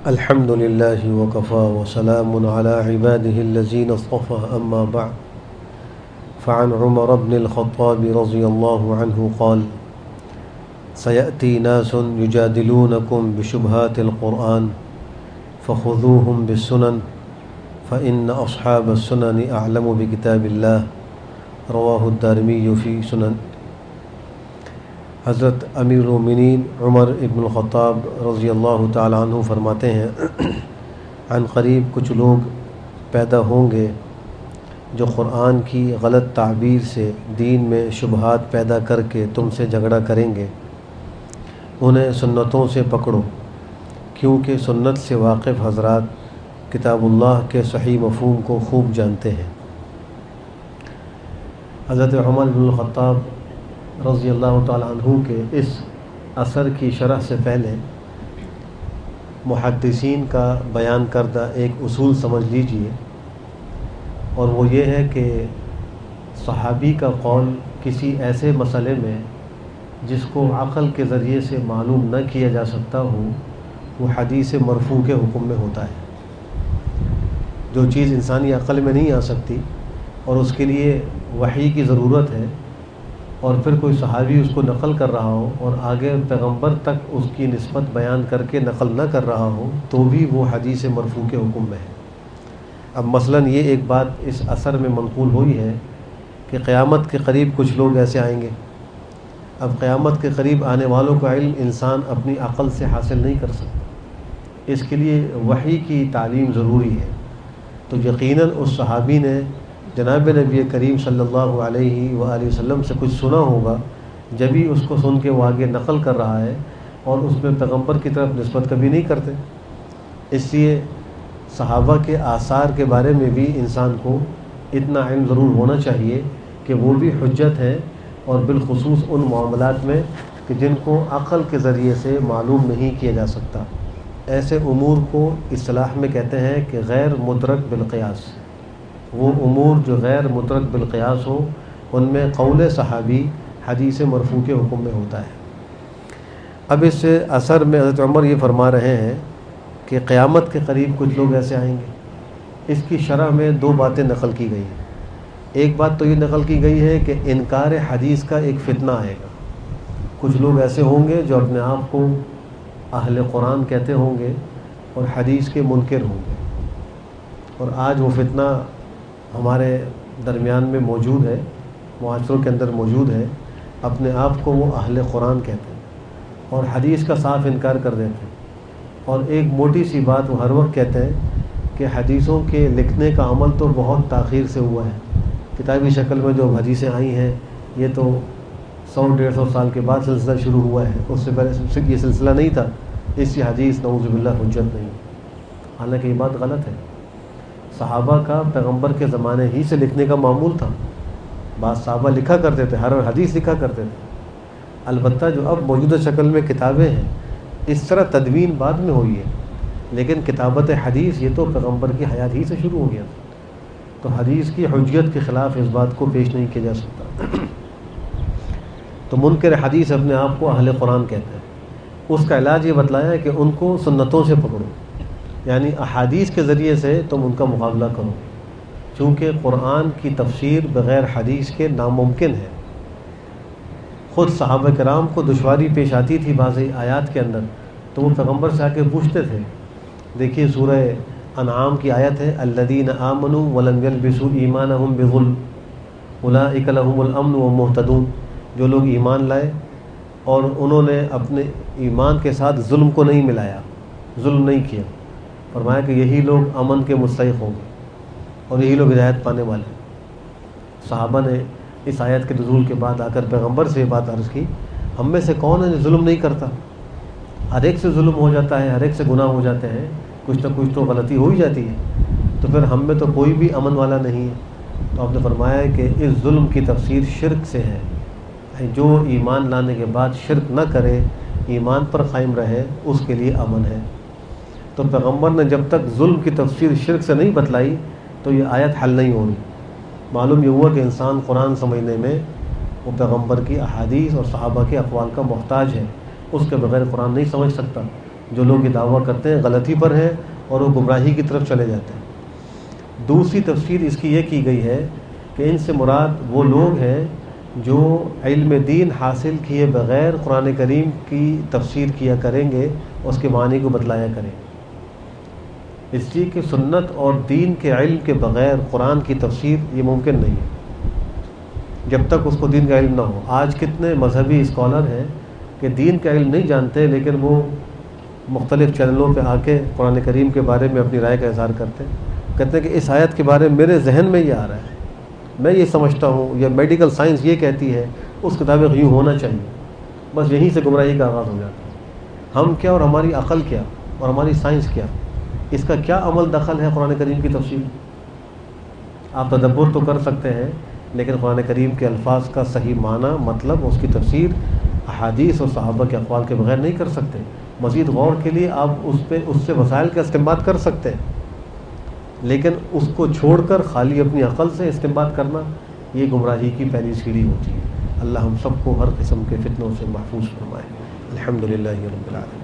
الحمد لله وكفى وسلام على عباده الذين اصطفى أما بعد فعن عمر بن الخطاب رضي الله عنه قال سيأتي ناس يجادلونكم بشبهات القرآن فخذوهم بالسنن فإن أصحاب السنن أعلم بكتاب الله رواه الدارمي في سنن۔ حضرت امیر المومنین عمر ابن الخطاب رضی اللہ تعالی عنہ فرماتے ہیں عن قریب کچھ لوگ پیدا ہوں گے جو قرآن کی غلط تعبیر سے دین میں شبہات پیدا کر کے تم سے جھگڑا کریں گے، انہیں سنتوں سے پکڑو، کیونکہ سنت سے واقف حضرات کتاب اللہ کے صحیح مفہوم کو خوب جانتے ہیں۔ حضرت عمر بن الخطاب رضی اللہ تعالیٰ عنہ کے اس اثر کی شرح سے پہلے محدثین کا بیان کردہ ایک اصول سمجھ لیجئے، اور وہ یہ ہے کہ صحابی کا قول کسی ایسے مسئلے میں جس کو عقل کے ذریعے سے معلوم نہ کیا جا سکتا ہو وہ حدیث مرفوع کے حکم میں ہوتا ہے۔ جو چیز انسانی عقل میں نہیں آ سکتی اور اس کے لیے وحی کی ضرورت ہے، اور پھر کوئی صحابی اس کو نقل کر رہا ہو اور آگے پیغمبر تک اس کی نسبت بیان کر کے نقل نہ کر رہا ہو تو بھی وہ حدیث مرفوع کے حکم میں ہے۔ اب مثلاً یہ ایک بات اس اثر میں منقول ہوئی ہے کہ قیامت کے قریب کچھ لوگ ایسے آئیں گے۔ اب قیامت کے قریب آنے والوں کا علم انسان اپنی عقل سے حاصل نہیں کر سکتا، اس کے لیے وحی کی تعلیم ضروری ہے۔ تو یقیناً اس صحابی نے جناب نبی کریم صلی اللہ علیہ وآلہ وسلم سے کچھ سنا ہوگا، جبھی اس کو سن کے وہ آگے نقل کر رہا ہے، اور اس میں پیغمبر کی طرف نسبت کبھی نہیں کرتے۔ اس لیے صحابہ کے آثار کے بارے میں بھی انسان کو اتنا علم ضرور ہونا چاہیے کہ وہ بھی حجت ہے، اور بالخصوص ان معاملات میں کہ جن کو عقل کے ذریعے سے معلوم نہیں کیا جا سکتا۔ ایسے امور کو اصطلاح میں کہتے ہیں کہ غیر مدرک بالقیاس۔ وہ امور جو غیر مدرک بالقیاس ہو ان میں قول صحابی حدیث مرفوع کے حکم میں ہوتا ہے۔ اب اس اثر میں حضرت عمر یہ فرما رہے ہیں کہ قیامت کے قریب کچھ لوگ ایسے آئیں گے۔ اس کی شرح میں دو باتیں نقل کی گئی ہیں۔ ایک بات تو یہ نقل کی گئی ہے کہ انکار حدیث کا ایک فتنہ آئے گا۔ کچھ لوگ ایسے ہوں گے جو اپنے آپ کو اہل قرآن کہتے ہوں گے اور حدیث کے منکر ہوں گے، اور آج وہ فتنہ ہمارے درمیان میں موجود ہے، معاشروں کے اندر موجود ہے۔ اپنے آپ کو وہ اہل قرآن کہتے ہیں اور حدیث کا صاف انکار کر دیتے ہیں، اور ایک موٹی سی بات وہ ہر وقت کہتے ہیں کہ حدیثوں کے لکھنے کا عمل تو بہت تاخیر سے ہوا ہے، کتابی شکل میں جو حدیثیں آئی ہیں یہ تو 100-150 سال کے بعد سلسلہ شروع ہوا ہے، اس سے پہلے یہ سلسلہ نہیں تھا، اس کی حدیث نعوذ باللہ حجت نہیں۔ حالانکہ یہ بات غلط ہے۔ صحابہ کا پیغمبر کے زمانے ہی سے لکھنے کا معمول تھا، بعض صحابہ لکھا کرتے تھے، ہر حدیث لکھا کرتے تھے۔ البتہ جو اب موجودہ شکل میں کتابیں ہیں اس طرح تدوین بعد میں ہوئی ہے، لیکن کتابت حدیث یہ تو پیغمبر کی حیات ہی سے شروع ہو گیا تھا۔ تو حدیث کی حجیت کے خلاف اس بات کو پیش نہیں کیا جا سکتا۔ تو منکر حدیث اپنے آپ کو اہل قرآن کہتے ہیں۔ اس کا علاج یہ بتلایا ہے کہ ان کو سنتوں سے پکڑو، یعنی احادیث کے ذریعے سے تم ان کا مقابلہ کرو، چونکہ قرآن کی تفسیر بغیر حدیث کے ناممکن ہے۔ خود صحابہ کرام کو دشواری پیش آتی تھی بعض آیات کے اندر، تو وہ پیغمبر سے آ کے پوچھتے تھے۔ دیکھیے سورہ انعام کی آیت ہے الذین آمنوا ولم یلبسوا ایمانہم بظلم اولئک لہم الامن وہم مہتدون۔ جو لوگ ایمان لائے اور انہوں نے اپنے ایمان کے ساتھ ظلم کو نہیں ملایا، ظلم نہیں کیا، فرمایا کہ یہی لوگ امن کے مستحق ہوں گے اور یہی لوگ ہدایت پانے والے ہیں۔ صحابہ نے اس آیت کے نزول کے بعد آ کر پیغمبر سے یہ بات عرض کی، ہم میں سے کون ہے جو ظلم نہیں کرتا؟ ہر ایک سے ظلم ہو جاتا ہے، ہر ایک سے گناہ ہو جاتے ہیں، کچھ نہ کچھ تو غلطی ہو ہی جاتی ہے، تو پھر ہم میں تو کوئی بھی امن والا نہیں ہے۔ تو آپ نے فرمایا ہے کہ اس ظلم کی تفسیر شرک سے ہے، جو ایمان لانے کے بعد شرک نہ کرے، ایمان پر قائم رہے، اس کے لیے امن ہے۔ تو پیغمبر نے جب تک ظلم کی تفسیر شرک سے نہیں بتلائی تو یہ آیت حل نہیں ہو رہی۔ معلوم یہ ہوا کہ انسان قرآن سمجھنے میں وہ پیغمبر کی احادیث اور صحابہ کے اقوال کا محتاج ہے، اس کے بغیر قرآن نہیں سمجھ سکتا۔ جو لوگ یہ دعویٰ کرتے ہیں غلطی پر ہیں اور وہ گمراہی کی طرف چلے جاتے ہیں۔ دوسری تفسیر اس کی یہ کی گئی ہے کہ ان سے مراد وہ لوگ ہیں جو علم دین حاصل کیے بغیر قرآن کریم کی تفسیر کیا کریں گے، اس کے معنی کو بتلایا کریں، اس لیے کہ سنت اور دین کے علم کے بغیر قرآن کی تفسیر یہ ممکن نہیں ہے جب تک اس کو دین کا علم نہ ہو۔ آج کتنے مذہبی اسکالر ہیں کہ دین کا علم نہیں جانتے، لیکن وہ مختلف چینلوں پہ آ کے قرآن کریم کے بارے میں اپنی رائے کا اظہار کرتے ہیں، کہتے ہیں کہ اس آیت کے بارے میں میرے ذہن میں یہ آ رہا ہے، میں یہ سمجھتا ہوں، یا میڈیکل سائنس یہ کہتی ہے، اس کتاب یوں ہونا چاہیے۔ بس یہیں سے گمراہی کا آغاز ہو جاتا ہے۔ ہم کیا اور ہماری عقل کیا اور ہماری سائنس کیا، اس کا کیا عمل دخل ہے قرآن کریم کی تفسیر؟ آپ تدبر تو کر سکتے ہیں، لیکن قرآن کریم کے الفاظ کا صحیح معنی، مطلب اس کی تفسیر احادیث اور صحابہ کے اقوال کے بغیر نہیں کر سکتے۔ مزید غور کے لیے آپ اس سے وسائل کا استنباط کر سکتے ہیں، لیکن اس کو چھوڑ کر خالی اپنی عقل سے استنباط کرنا، یہ گمراہی کی پہلی سیڑھی ہوتی ہے۔ اللہ ہم سب کو ہر قسم کے فتنوں سے محفوظ فرمائے۔ الحمدللہ رب العالمین۔